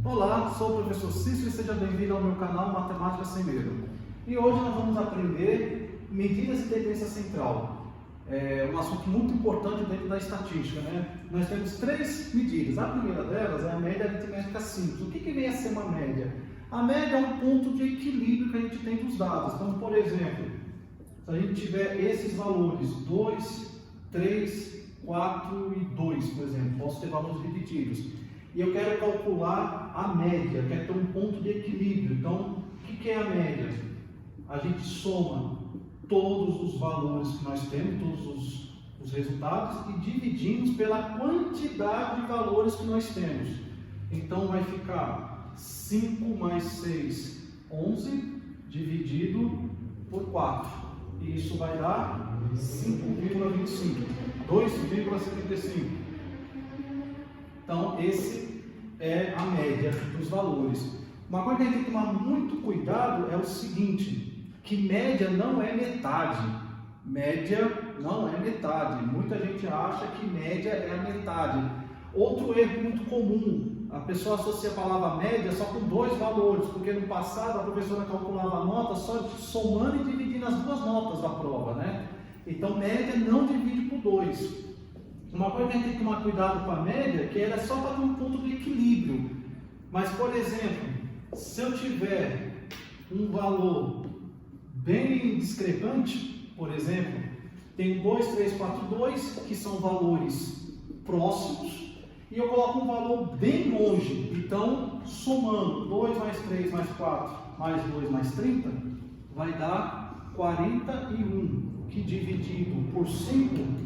Olá, sou o professor Cícero e seja bem-vindo ao meu canal Matemática Sem Medo. E hoje nós vamos aprender medidas de tendência central. É um assunto muito importante dentro da estatística, né? Nós temos três medidas. A primeira delas é a média aritmética simples. O que vem a ser uma média? A média é um ponto de equilíbrio que a gente tem dos dados. Então, por exemplo, se a gente tiver esses valores 2, 3, 4 e 2, por exemplo, posso ter valores repetidos. E eu quero calcular a média, quero ter um ponto de equilíbrio. Então, o que é a média? A gente soma todos os valores que nós temos, todos os resultados, e dividimos pela quantidade de valores que nós temos. Então, vai ficar 5 mais 6, 11, dividido por 4. E isso vai dar 5,25, 2,75. Então, esse é a média dos valores. Uma coisa que a gente tem que tomar muito cuidado é o seguinte, que média não é metade. Média não é metade. Muita gente acha que média é a metade. Outro erro muito comum, a pessoa associa a palavra média só com dois valores, porque no passado a professora calculava a nota só somando e dividindo as duas notas da prova, né? Então, média não divide por 2. Uma coisa que a gente tem que tomar cuidado com a média, que ela é só para ter um ponto de equilíbrio. Mas, por exemplo, se eu tiver um valor bem discrepante, por exemplo, tem 2, 3, 4, 2, que são valores próximos, e eu coloco um valor bem longe. Então, somando 2 mais 3 mais 4 mais 2 mais 30, vai dar 41, que dividido por 5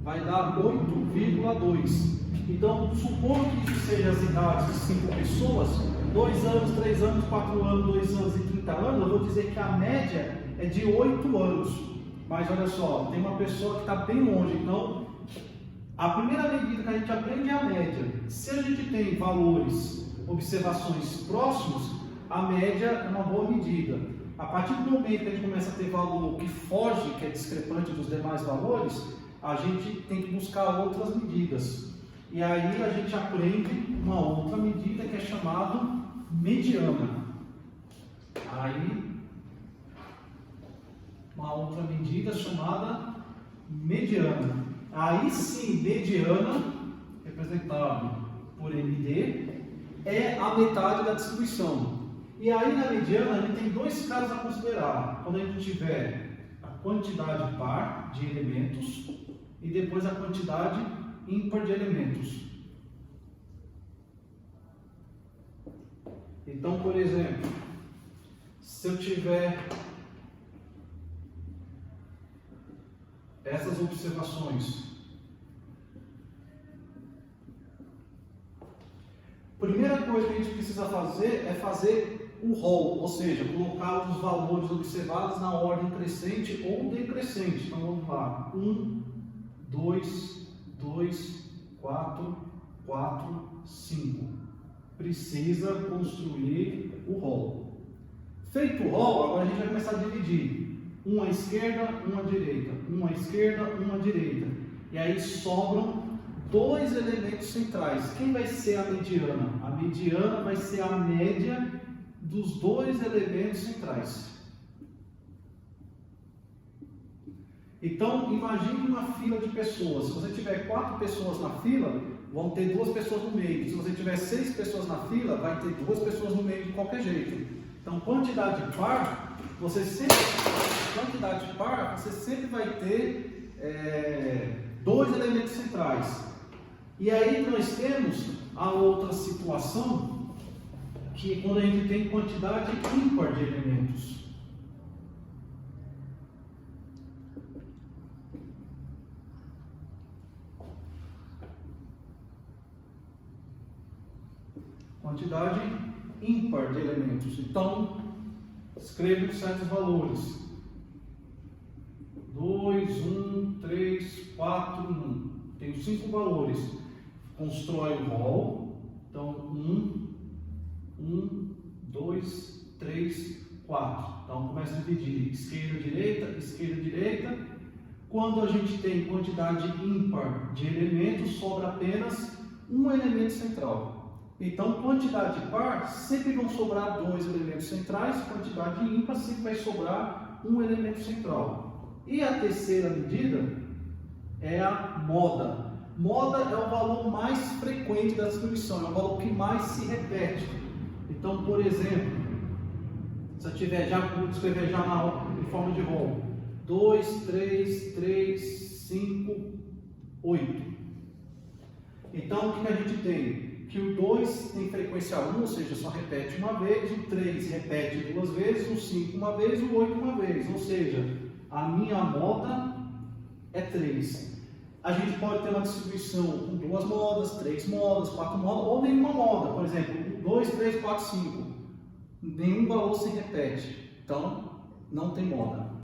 vai dar 8,2. Então, supondo que isso seja as idades de 5 pessoas, 2 anos, 3 anos, 4 anos, 2 anos e 30 anos, eu vou dizer que a média é de 8 anos. Mas olha só, tem uma pessoa que está bem longe. Então, a primeira medida que a gente aprende é a média. Se a gente tem valores, observações próximos, a média é uma boa medida. A partir do momento que a gente começa a ter valor que foge, que é discrepante dos demais valores, a gente tem que buscar outras medidas. E aí a gente aprende uma outra medida que é chamada mediana. Aí, uma outra medida chamada mediana. Aí sim, mediana, representada por MD, é a metade da distribuição. E aí na mediana a gente tem dois casos a considerar. Quando a gente tiver a quantidade par de elementos e depois a quantidade ímpar de elementos. Então, por exemplo, se eu tiver essas observações, a primeira coisa que a gente precisa fazer é fazer o rol, ou seja, colocar os valores observados na ordem crescente ou decrescente. Então vamos lá, 1, 2, 2, 4, 4, 5. Precisa construir o rol. Feito o rol, agora a gente vai começar a dividir. Um à esquerda, um à direita. Um à esquerda, um à direita. E aí sobram dois elementos centrais. Quem vai ser a mediana? A mediana vai ser a média dos dois elementos centrais. Então, imagine uma fila de pessoas. Se você tiver 4 pessoas na fila, vão ter 2 pessoas no meio. Se você tiver 6 pessoas na fila, vai ter 2 pessoas no meio de qualquer jeito. Então, quantidade par, você sempre vai ter 2 elementos centrais. E aí nós temos a outra situação, que é quando a gente tem quantidade ímpar de elementos. Quantidade ímpar de elementos. Então, escrevo certos valores. 2, 1, 3, 4, 1. Tenho 5 valores. Constrói o rol. Então, 1, 2, 3, 4. Então, começa a dividir esquerda, direita, esquerda, direita. Quando a gente tem quantidade ímpar de elementos, sobra apenas um elemento central. Então, quantidade par sempre vão sobrar 2 elementos centrais, quantidade ímpar sempre vai sobrar um elemento central. E a terceira medida é a moda. Moda é o valor mais frequente da distribuição, é o valor que mais se repete. Então, por exemplo, se eu tiver já, vou escrever já em forma de rol, 2, 3, 3, 5, 8. Então, o que a gente tem? Que o 2 tem frequência 1, ou seja, só repete uma vez, o 3 repete 2 vezes, o 5 uma vez, o 8 uma vez, ou seja, a minha moda é 3. A gente pode ter uma distribuição com 2 modas, 3 modas, 4 modas, ou nenhuma moda, por exemplo, 2, 3, 4, 5. Nenhum valor se repete, então não tem moda.